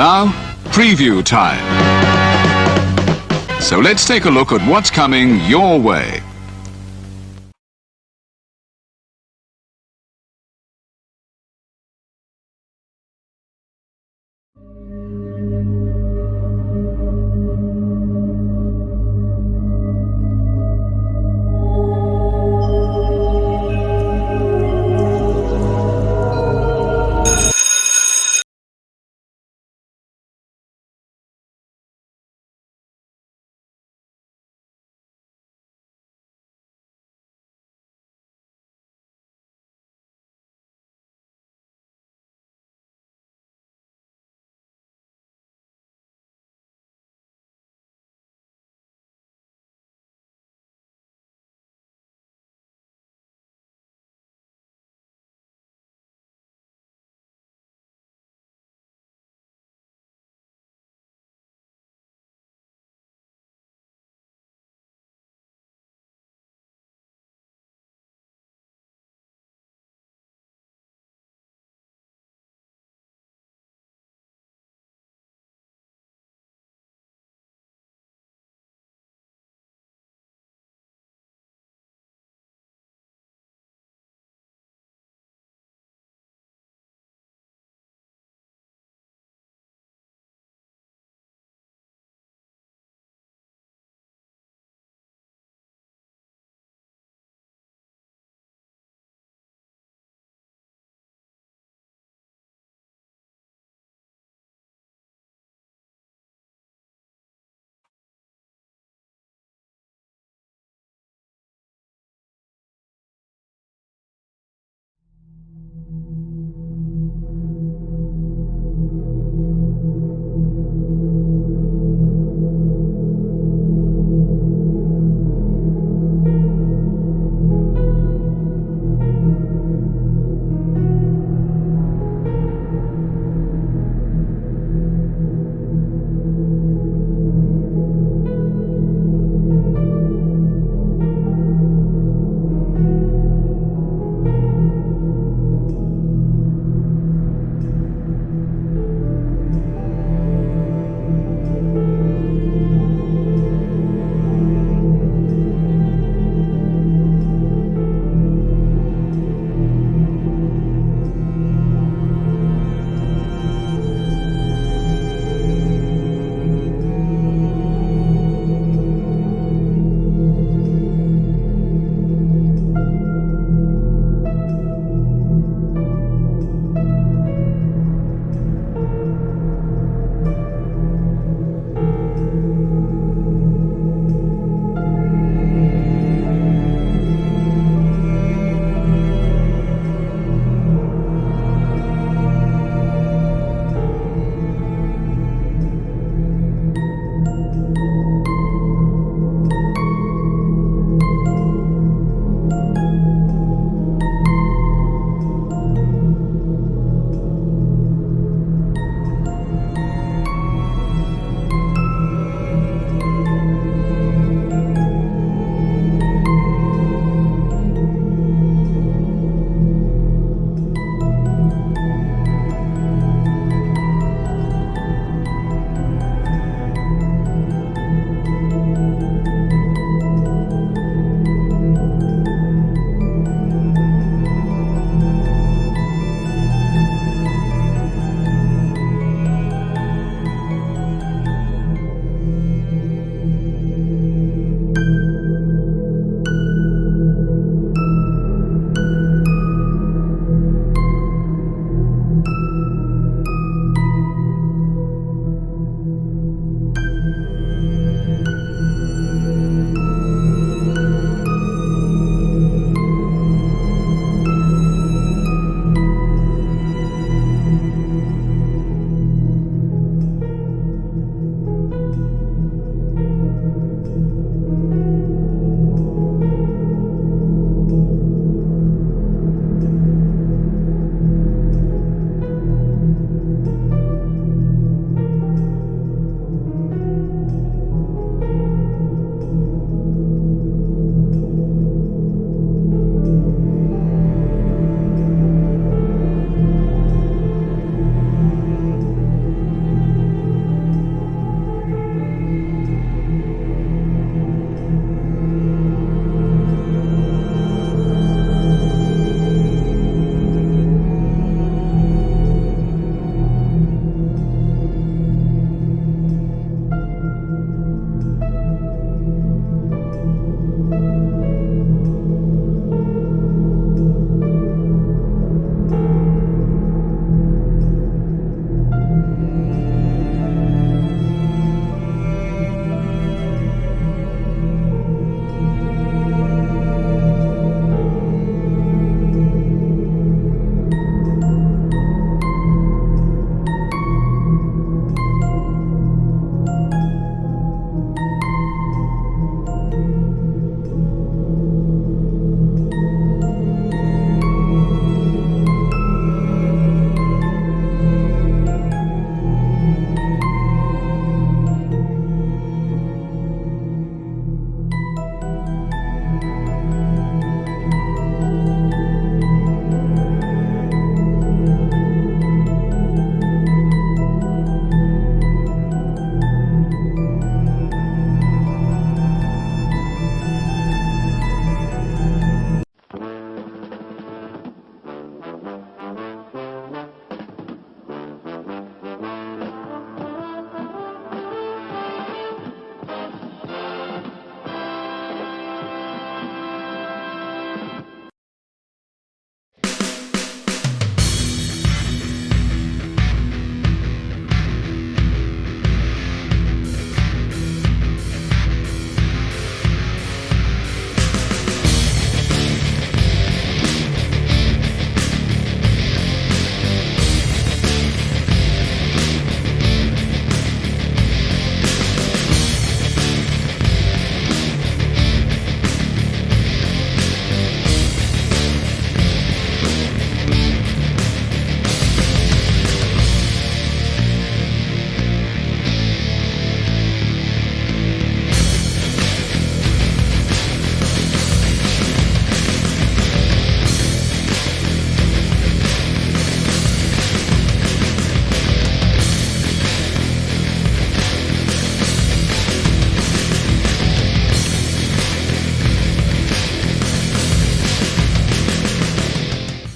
Now, preview time. So let's take a look at what's coming your way.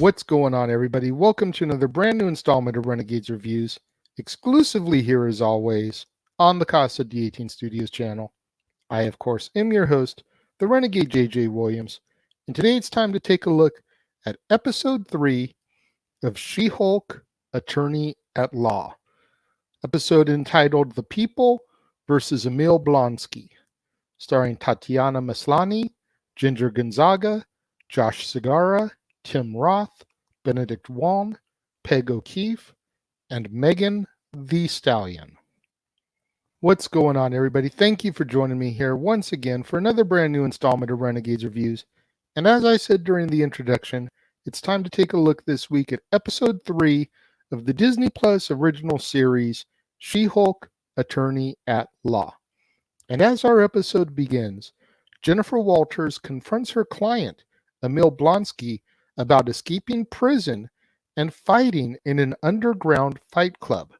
What's going on, everybody? Welcome to another brand new installment of Renegades Reviews, exclusively here as always on the Casa D18 Studios channel. I, of course, am your host, the Renegade JJ Williams, and today it's time to take a look at Episode 3 of She-Hulk Attorney at Law, episode entitled The People versus Emil Blonsky, starring Tatiana Maslany, Ginger Gonzaga, Josh Segarra, Tim Roth, Benedict Wong, Peg O'Keefe, and Megan the Stallion. What's going on, everybody? Thank you for joining me here once again for another brand new installment of Renegades Reviews. And as I said during the introduction, it's time to take a look this week at Episode 3 of the Disney Plus original series, She-Hulk Attorney at Law. And as our episode begins, Jennifer Walters confronts her client, Emil Blonsky, about escaping prison and fighting in an underground fight club.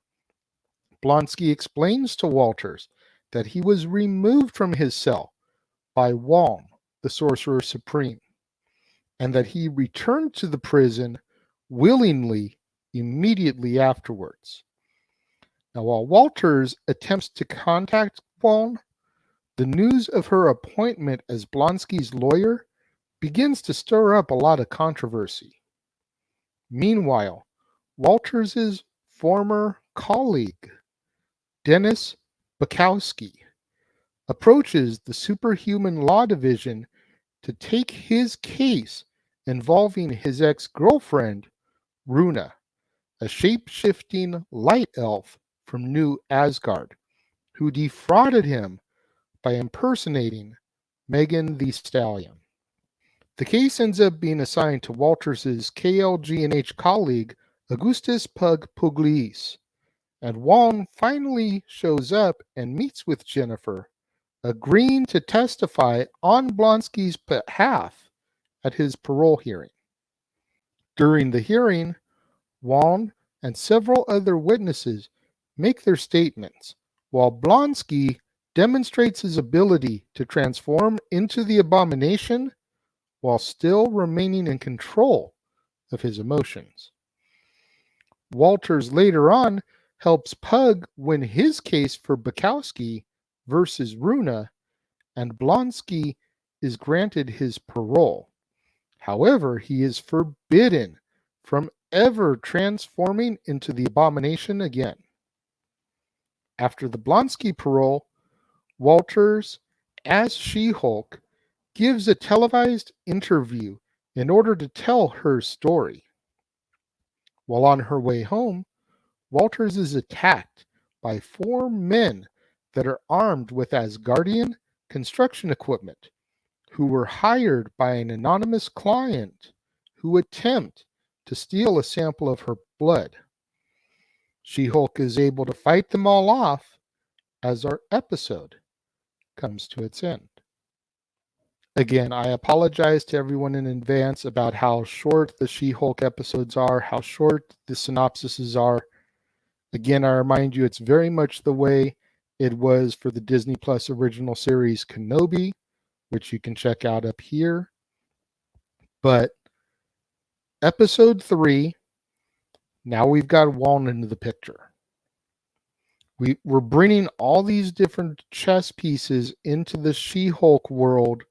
Blonsky explains to Walters that he was removed from his cell by Wong, the Sorcerer Supreme, and that he returned to the prison willingly immediately afterwards. Now, while Walters attempts to contact Wong, the news of her appointment as Blonsky's lawyer begins to stir up a lot of controversy. Meanwhile, Walters' former colleague, Dennis Bukowski, approaches the Superhuman Law Division to take his case involving his ex-girlfriend, Runa, a shape-shifting light elf from New Asgard, who defrauded him by impersonating Megan the Stallion. The case ends up being assigned to Walters' KLG&H colleague, Augustus Pug Pugliese, and Wong finally shows up and meets with Jennifer, agreeing to testify on Blonsky's behalf at his parole hearing. During the hearing, Wong and several other witnesses make their statements, while Blonsky demonstrates his ability to transform into the Abomination while still remaining in control of his emotions. Walters later on helps Pug win his case for Bukowski versus Runa, and Blonsky is granted his parole. However, he is forbidden from ever transforming into the Abomination again. After the Blonsky parole, Walters, as She-Hulk, gives a televised interview in order to tell her story. While on her way home, Walters is attacked by 4 men that are armed with Asgardian construction equipment, who were hired by an anonymous client who attempt to steal a sample of her blood. She-Hulk is able to fight them all off as our episode comes to its end. Again, I apologize to everyone in advance about how short the She-Hulk episodes are, how short the synopsises are. Again, I remind you, it's very much the way it was for the Disney Plus original series Kenobi, which you can check out up here. But episode 3, now we've got Wong into the picture. We're bringing all these different chess pieces into the She-Hulk world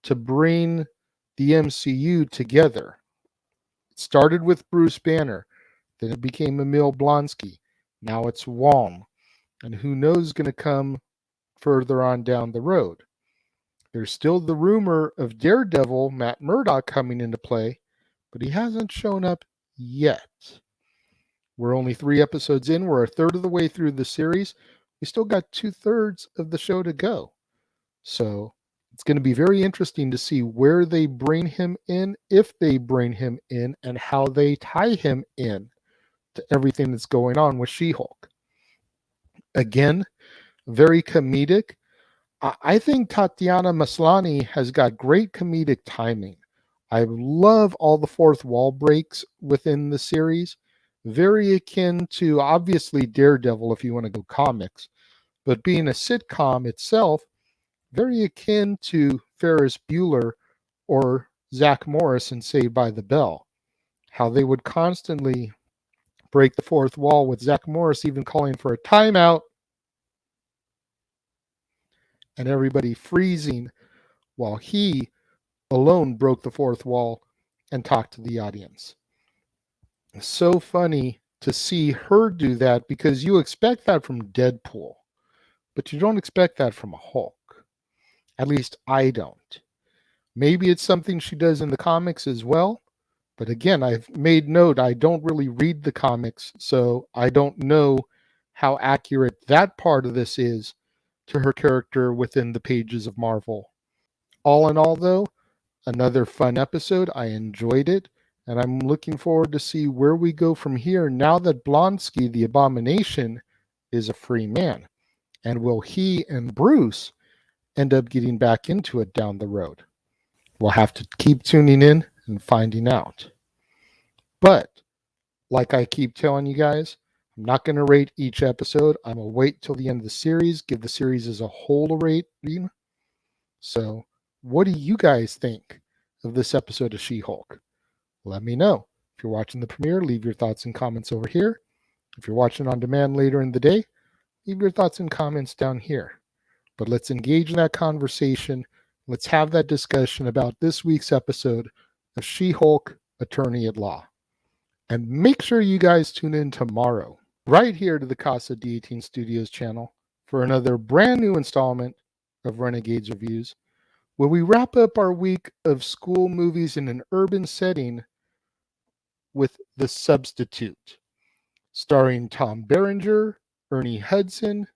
to bring the MCU together. It started with Bruce Banner, then it became Emil Blonsky, now it's Wong, and who knows going to come further on down the road. There's still the rumor of Daredevil, Matt Murdock, coming into play, but he hasn't shown up yet. We're only 3 episodes in. We're a third of the way through the series. We still got 2/3 of the show to go. So it's going to be very interesting to see where they bring him in, if they bring him in, and how they tie him in to everything that's going on with She-Hulk. Again, very comedic. I think Tatiana Maslany has got great comedic timing. I love all the fourth wall breaks within the series. Very akin to, obviously, Daredevil, if you want to go comics. But being a sitcom itself, very akin to Ferris Bueller or Zach Morris in Saved by the Bell. how they would constantly break the fourth wall, with Zach Morris even calling for a timeout and everybody freezing while he alone broke the fourth wall and talked to the audience. So funny to see her do that, because you expect that from Deadpool, but you don't expect that from a Hulk. At least I don't. Maybe it's something she does in the comics as well. But again, I've made note, I don't really read the comics, so I don't know how accurate that part of this is to her character within the pages of Marvel. All in all, though, another fun episode. I enjoyed it, and I'm looking forward to see where we go from here now that Blonsky, the Abomination, is a free man. And will he and Bruce end up getting back into it down the road? We'll have to keep tuning in and finding out. But like I keep telling you guys, I'm not going to rate each episode. I'm going to wait till the end of the series, give the series as a whole a rating. So, what do you guys think of this episode of She-Hulk? Let me know. If you're watching the premiere, leave your thoughts and comments over here. If you're watching on demand later in the day, leave your thoughts and comments down here. But let's engage in that conversation. Let's have that discussion about this week's episode of She-Hulk, Attorney at Law. And make sure you guys tune in tomorrow, right here to the Casa D18 Studios channel, for another brand new installment of Renegades Reviews, where we wrap up our week of school movies in an urban setting with The Substitute, starring Tom Berenger, Ernie Hudson,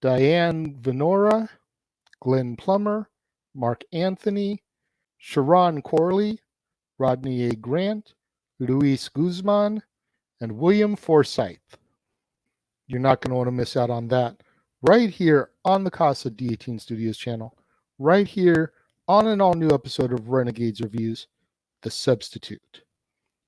Diane Venora, Glenn Plummer, Mark Anthony, Sharon Corley, Rodney A. Grant, Luis Guzman, and William Forsythe. You're not going to want to miss out on that right here on the Casa D18 Studios channel, right here on an all-new episode of Renegades Reviews, The Substitute.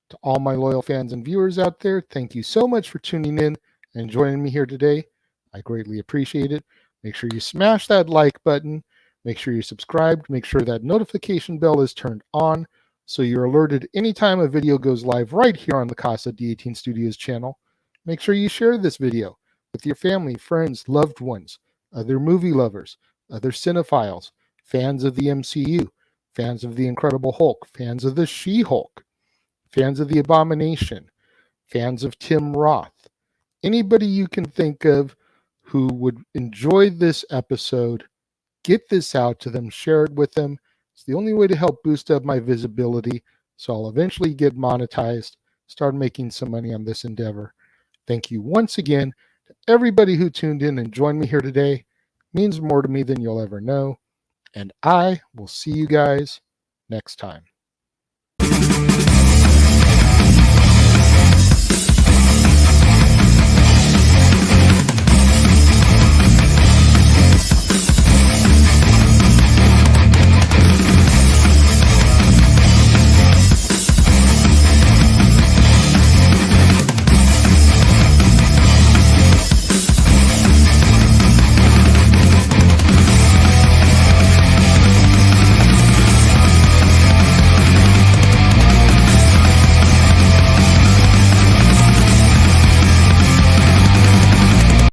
To all my loyal fans and viewers out there, thank you so much for tuning in and joining me here today. I greatly appreciate it. Make sure you smash that like button. Make sure you're subscribed. Make sure that notification bell is turned on so you're alerted anytime a video goes live right here on the Casa D18 Studios channel. Make sure you share this video with your family, friends, loved ones, other movie lovers, other cinephiles, fans of the MCU, fans of the Incredible Hulk, fans of the She-Hulk, fans of the Abomination, fans of Tim Roth, anybody you can think of who would enjoy this episode. Get this out to them, share it with them. It's the only way to help boost up my visibility, so I'll eventually get monetized, start making some money on this endeavor. Thank you once again to everybody who tuned in and joined me here today. It means more to me than you'll ever know, and I will see you guys next time.